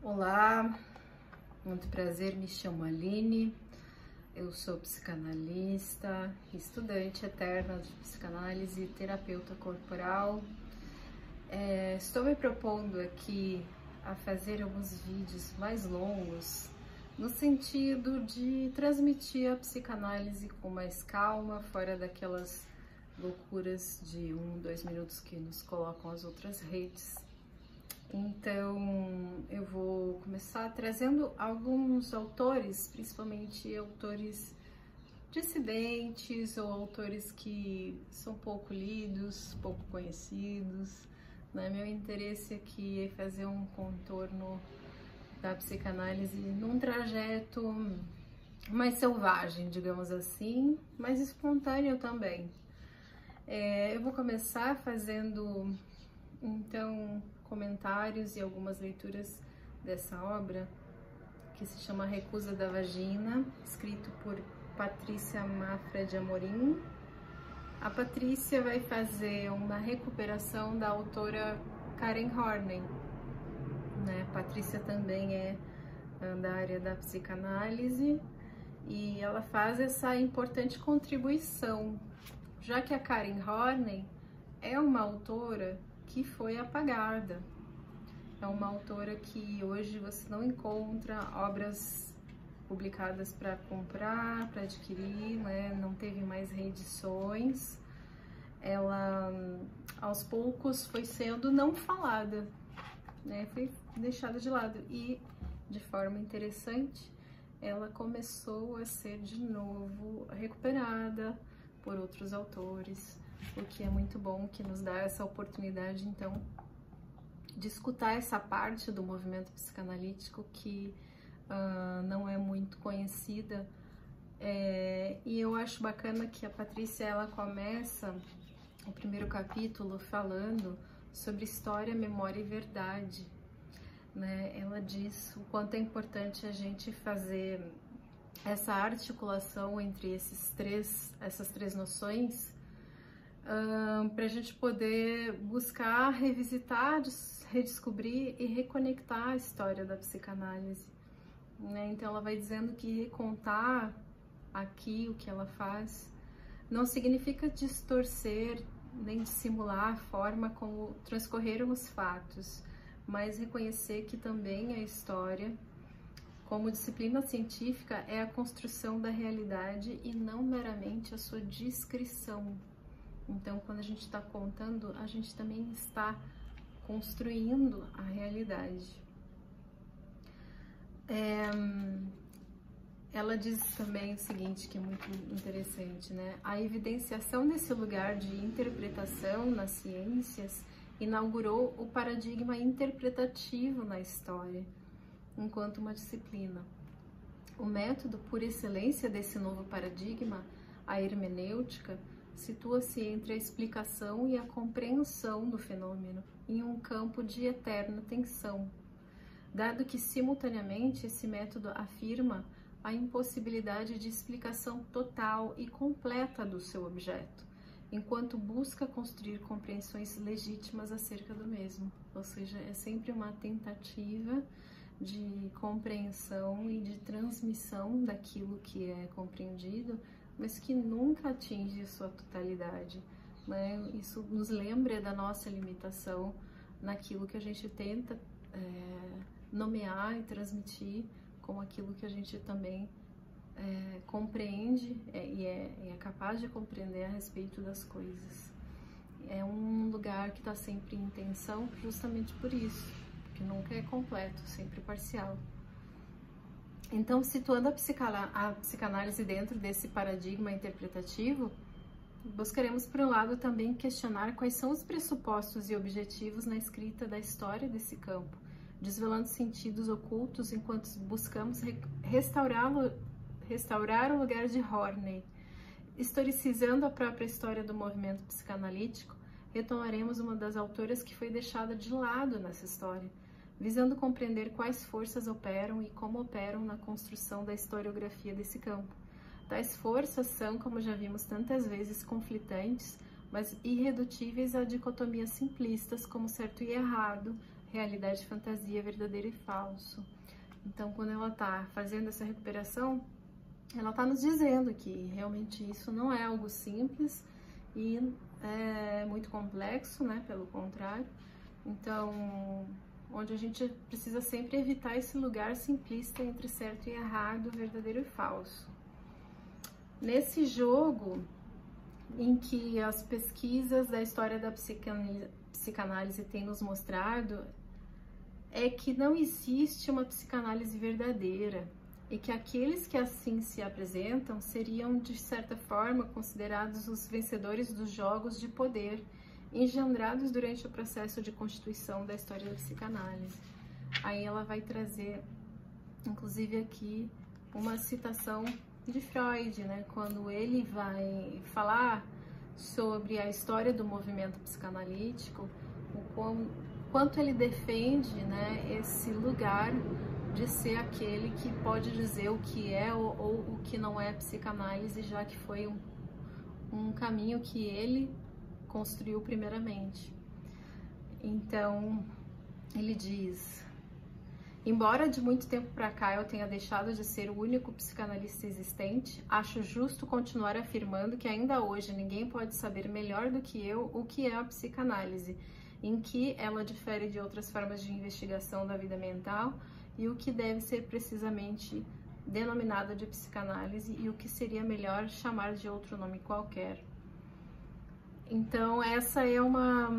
Olá, muito prazer, me chamo Aline, eu sou psicanalista, estudante eterna de psicanálise e terapeuta corporal. Estou me propondo aqui a fazer alguns vídeos mais longos no sentido de transmitir a psicanálise com mais calma, fora daquelas loucuras de 1-2 minutos que nos colocam as outras redes. Então, eu vou começar trazendo alguns autores, principalmente autores dissidentes ou autores que são pouco lidos, pouco conhecidos, né? Meu interesse aqui é fazer um contorno da psicanálise num trajeto mais selvagem, digamos assim, mais espontâneo também. Eu vou começar fazendo, então, comentários e algumas leituras dessa obra, que se chama Recusa da Vagina, escrito por Patrícia Mafra de Amorim. A Patrícia vai fazer uma recuperação da autora Karen Horney, né? Patrícia também é da área da psicanálise e ela faz essa importante contribuição, já que a Karen Horney é uma autora que foi apagada. É uma autora que hoje você não encontra obras publicadas para comprar, para adquirir, né? Não teve mais reedições. Ela, aos poucos, foi sendo não falada, né? Foi deixada de lado e, de forma interessante, ela começou a ser de novo recuperada por outros autores, o que é muito bom, que nos dá essa oportunidade, então, de escutar essa parte do movimento psicanalítico que não é muito conhecida. E eu acho bacana que a Patrícia, ela começa o primeiro capítulo falando sobre história, memória e verdade, né? Ela diz o quanto é importante a gente fazer essa articulação entre essas três noções, para a gente poder buscar revisitar, redescobrir e reconectar a história da psicanálise, né? Então ela vai dizendo que contar aqui o que ela faz não significa distorcer nem dissimular a forma como transcorreram os fatos, mas reconhecer que também a história, como disciplina científica, é a construção da realidade e não meramente a sua descrição. Então, quando a gente está contando, a gente também está construindo a realidade. Ela diz também o seguinte, que é muito interessante, né? A evidenciação desse lugar de interpretação nas ciências inaugurou o paradigma interpretativo na história, enquanto uma disciplina. O método por excelência desse novo paradigma, a hermenêutica, situa-se entre a explicação e a compreensão do fenômeno, em um campo de eterna tensão, dado que, simultaneamente, esse método afirma a impossibilidade de explicação total e completa do seu objeto, enquanto busca construir compreensões legítimas acerca do mesmo. Ou seja, é sempre uma tentativa de compreensão e de transmissão daquilo que é compreendido, mas que nunca atinge sua totalidade, né? Isso nos lembra da nossa limitação naquilo que a gente tenta nomear e transmitir como aquilo que a gente também compreende e é capaz de compreender a respeito das coisas. É um lugar que está sempre em tensão justamente por isso, que nunca é completo, sempre parcial. Então, situando a psicanálise dentro desse paradigma interpretativo, buscaremos, por um lado, também questionar quais são os pressupostos e objetivos na escrita da história desse campo, desvelando sentidos ocultos enquanto buscamos restaurar o lugar de Horney. Historicizando a própria história do movimento psicanalítico, retomaremos uma das autoras que foi deixada de lado nessa história, visando compreender quais forças operam e como operam na construção da historiografia desse campo. Tais forças são, como já vimos tantas vezes, conflitantes, mas irredutíveis a dicotomias simplistas como certo e errado, realidade, fantasia, verdadeiro e falso. Então, quando ela está fazendo essa recuperação, ela está nos dizendo que realmente isso não é algo simples e é muito complexo, né? Pelo contrário. Então, onde a gente precisa sempre evitar esse lugar simplista entre certo e errado, verdadeiro e falso. Nesse jogo, em que as pesquisas da história da psicanálise têm nos mostrado, é que não existe uma psicanálise verdadeira e que aqueles que assim se apresentam seriam, de certa forma, considerados os vencedores dos jogos de poder engendrados durante o processo de constituição da história da psicanálise. Aí ela vai trazer, inclusive aqui, uma citação de Freud, né? Quando ele vai falar sobre a história do movimento psicanalítico, o quanto ele defende, né, esse lugar de ser aquele que pode dizer o que é ou o que não é psicanálise, já que foi um caminho que ele construiu primeiramente. Então, ele diz: embora de muito tempo para cá eu tenha deixado de ser o único psicanalista existente, acho justo continuar afirmando que ainda hoje ninguém pode saber melhor do que eu o que é a psicanálise, em que ela difere de outras formas de investigação da vida mental e o que deve ser precisamente denominado de psicanálise e o que seria melhor chamar de outro nome qualquer. Então, essa é uma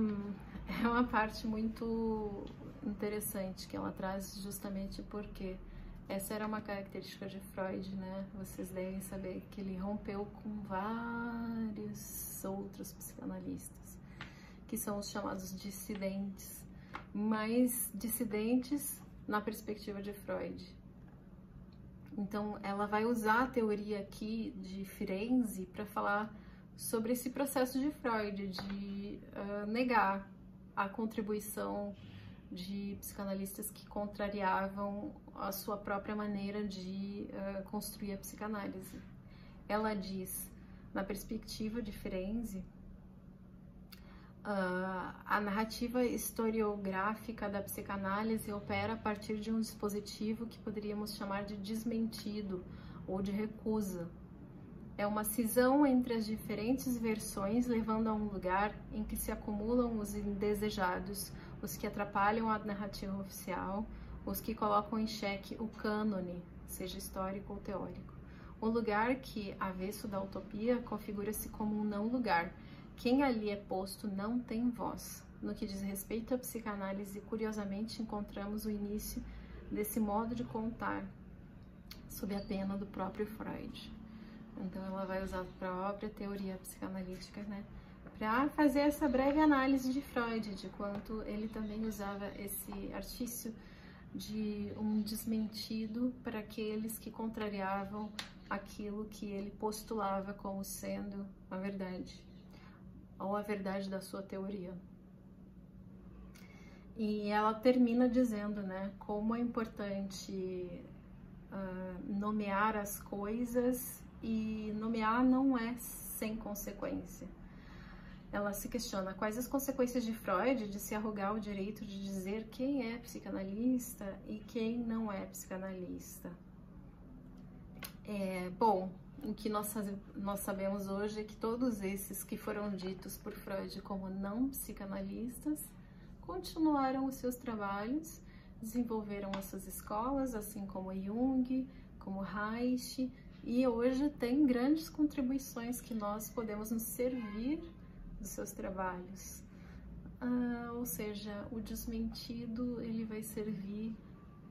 parte muito interessante que ela traz, justamente porque essa era uma característica de Freud, né? Vocês devem saber que ele rompeu com vários outros psicanalistas, que são os chamados dissidentes, mas dissidentes na perspectiva de Freud. Então, ela vai usar a teoria aqui de Firenze para falar sobre esse processo de Freud, de negar a contribuição de psicanalistas que contrariavam a sua própria maneira de construir a psicanálise. Ela diz, na perspectiva de Firenze, a narrativa historiográfica da psicanálise opera a partir de um dispositivo que poderíamos chamar de desmentido ou de recusa. É uma cisão entre as diferentes versões, levando a um lugar em que se acumulam os indesejados, os que atrapalham a narrativa oficial, os que colocam em xeque o cânone, seja histórico ou teórico. Um lugar que, avesso da utopia, configura-se como um não lugar. Quem ali é posto não tem voz. No que diz respeito à psicanálise, curiosamente encontramos o início desse modo de contar, sob a pena do próprio Freud. Então ela vai usar a própria teoria psicanalítica, né, para fazer essa breve análise de Freud, de quanto ele também usava esse artifício de um desmentido para aqueles que contrariavam aquilo que ele postulava como sendo a verdade, ou a verdade da sua teoria. E ela termina dizendo, né, como é importante nomear as coisas, e nomear não é sem consequência. Ela se questiona quais as consequências de Freud de se arrogar o direito de dizer quem é psicanalista e quem não é psicanalista. Bom, o que nós sabemos hoje é que todos esses que foram ditos por Freud como não psicanalistas continuaram os seus trabalhos, desenvolveram as suas escolas, assim como Jung, como Reich, e hoje tem grandes contribuições que nós podemos nos servir dos seus trabalhos. Ou seja, o desmentido ele vai servir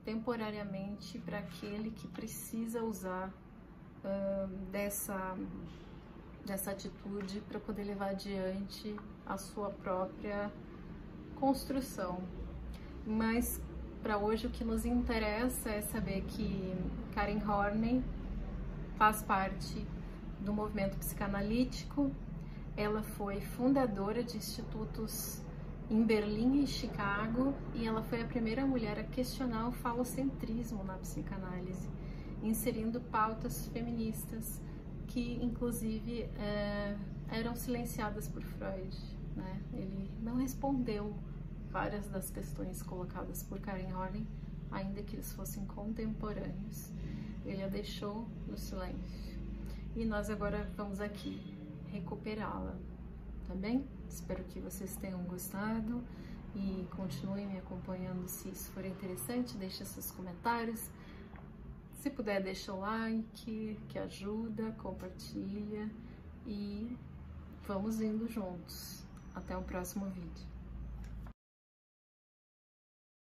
temporariamente para aquele que precisa usar dessa atitude para poder levar adiante a sua própria construção. Mas para hoje o que nos interessa é saber que Karen Horney faz parte do movimento psicanalítico. Ela foi fundadora de institutos em Berlim e Chicago, e ela foi a primeira mulher a questionar o falocentrismo na psicanálise, inserindo pautas feministas que, inclusive, eram silenciadas por Freud, né? Ele não respondeu várias das questões colocadas por Karen Horney, ainda que eles fossem contemporâneos, ele a deixou no silêncio. E nós agora vamos aqui recuperá-la, tá bem? Espero que vocês tenham gostado e continuem me acompanhando se isso for interessante. Deixe seus comentários. Se puder, deixa o like, que ajuda, compartilha e vamos indo juntos. Até o próximo vídeo.